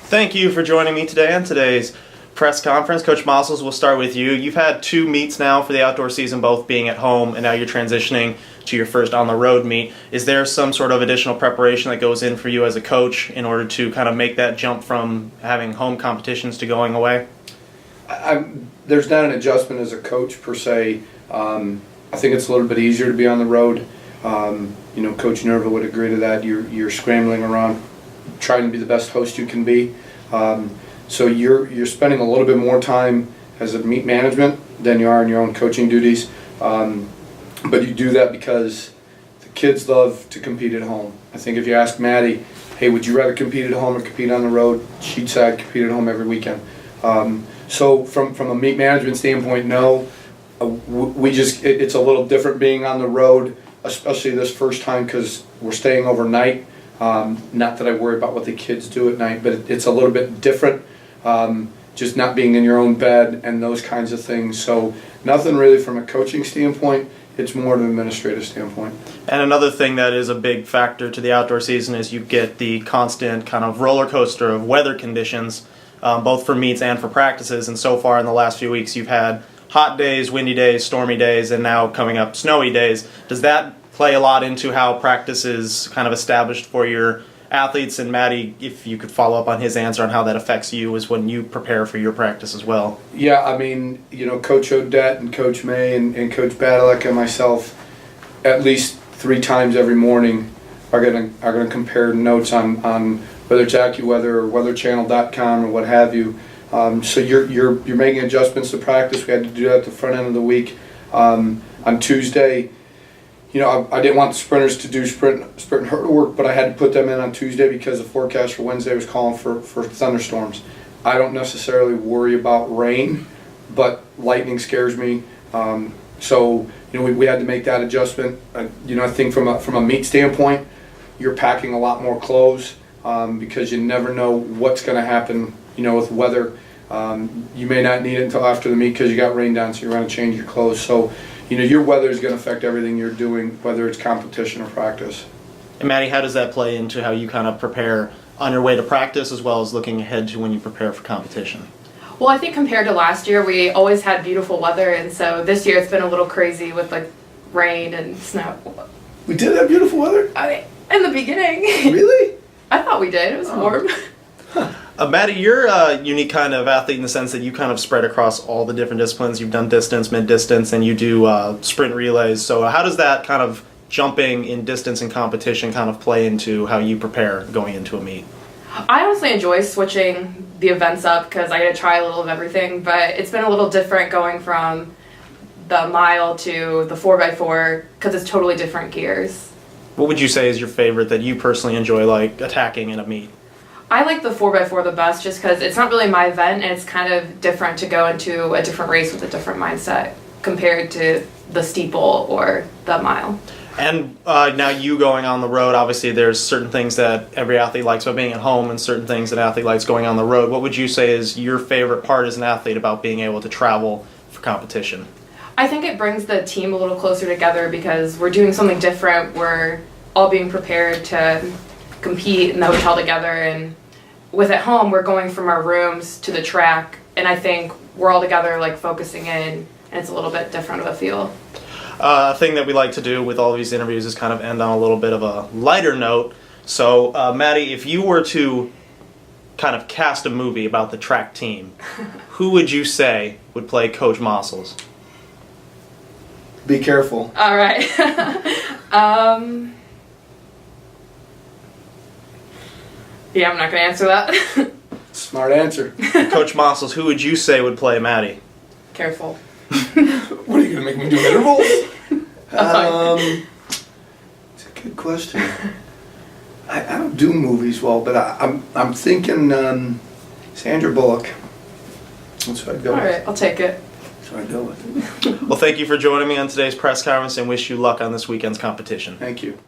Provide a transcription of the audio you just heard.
Thank you for joining me today on today's press conference. Coach Massoels, we'll start with you. You've had 2 meets now for the outdoor season, both being at home, and now you're transitioning to your first on-the-road meet. Is there some sort of additional preparation that goes in for you as a coach in order to kind of make that jump from having home competitions to going away? There's not an adjustment as a coach per se. I think it's a little bit easier to be on the road. Coach Nerva would agree to that. You're scrambling around, trying to be the best host you can be. So you're spending a little bit more time as a meet management than you are in your own coaching duties. But you do that because the kids love to compete at home. I think if you ask Maddie, hey, would you rather compete at home or compete on the road? She'd say I'd compete at home every weekend. So from a meet management standpoint, no. It's a little different being on the road, especially this first time because we're staying overnight. Not that I worry about what the kids do at night, but it's a little bit different. Just not being in your own bed and those kinds of things. So nothing really from a coaching standpoint. It's more of an administrative standpoint. And another thing that is a big factor to the outdoor season is you get the constant kind of roller coaster of weather conditions, both for meets and for practices. And so far in the last few weeks, you've had hot days, windy days, stormy days, and now coming up snowy days. Does that play a lot into how practice is kind of established for your athletes? And Maddie, if you could follow up on his answer on how that affects you is when you prepare for your practice as well. Yeah, I mean, Coach Odette and Coach May and Coach Biddle and myself, at least 3 times every morning, are gonna compare notes on whether it's AccuWeather or weatherchannel.com or what have you. So you're making adjustments to practice. We had to do that at the front end of the week. On Tuesday, I didn't want the sprinters to do sprint and hurdle work, but I had to put them in on Tuesday because the forecast for Wednesday was calling for thunderstorms. I don't necessarily worry about rain, but lightning scares me. So we had to make that adjustment. I think from a meet standpoint, you're packing a lot more clothes because you never know what's going to happen. With weather, you may not need it until after the meet because you got rain down, so you're going to change your clothes. So your weather is going to affect everything you're doing, whether it's competition or practice. And Maddie, how does that play into how you kind of prepare on your way to practice as well as looking ahead to when you prepare for competition? Well, I think compared to last year, we always had beautiful weather, and so this year it's been a little crazy with rain and snow. We did have beautiful weather? In the beginning. Really? I thought we did. It was warm. Maddie, you're a unique kind of athlete in the sense that you kind of spread across all the different disciplines. You've done distance, mid-distance, and you do sprint relays. So how does that kind of jumping in distance and competition kind of play into how you prepare going into a meet? I honestly enjoy switching the events up because I get to try a little of everything, but it's been a little different going from the mile to the 4x4 because it's totally different gears. What would you say is your favorite that you personally enjoy attacking in a meet? I like the 4x4 the best just because it's not really my event and it's kind of different to go into a different race with a different mindset compared to the steeple or the mile. And now you going on the road, obviously there's certain things that every athlete likes about being at home and certain things that an athlete likes going on the road. What would you say is your favorite part as an athlete about being able to travel for competition? I think it brings the team a little closer together because we're doing something different. We're all being prepared to compete in the hotel together, and with at home we're going from our rooms to the track, and I think we're all together focusing in, and it's a little bit different of a feel. A thing that we like to do with all of these interviews is kind of end on a little bit of a lighter note. So Maddie, if you were to kind of cast a movie about the track team, who would you say would play Coach Massoels? Be careful. All right. Yeah, I'm not going to answer that. Smart answer. Coach Massoels, who would you say would play Maddie? Careful. What are you going to make me do intervals? It's a good question. I don't do movies well, but I'm thinking Sandra Bullock. That's what I'd go with. All right, I'll take it. That's what I'd go with. Well, thank you for joining me on today's press conference and wish you luck on this weekend's competition. Thank you.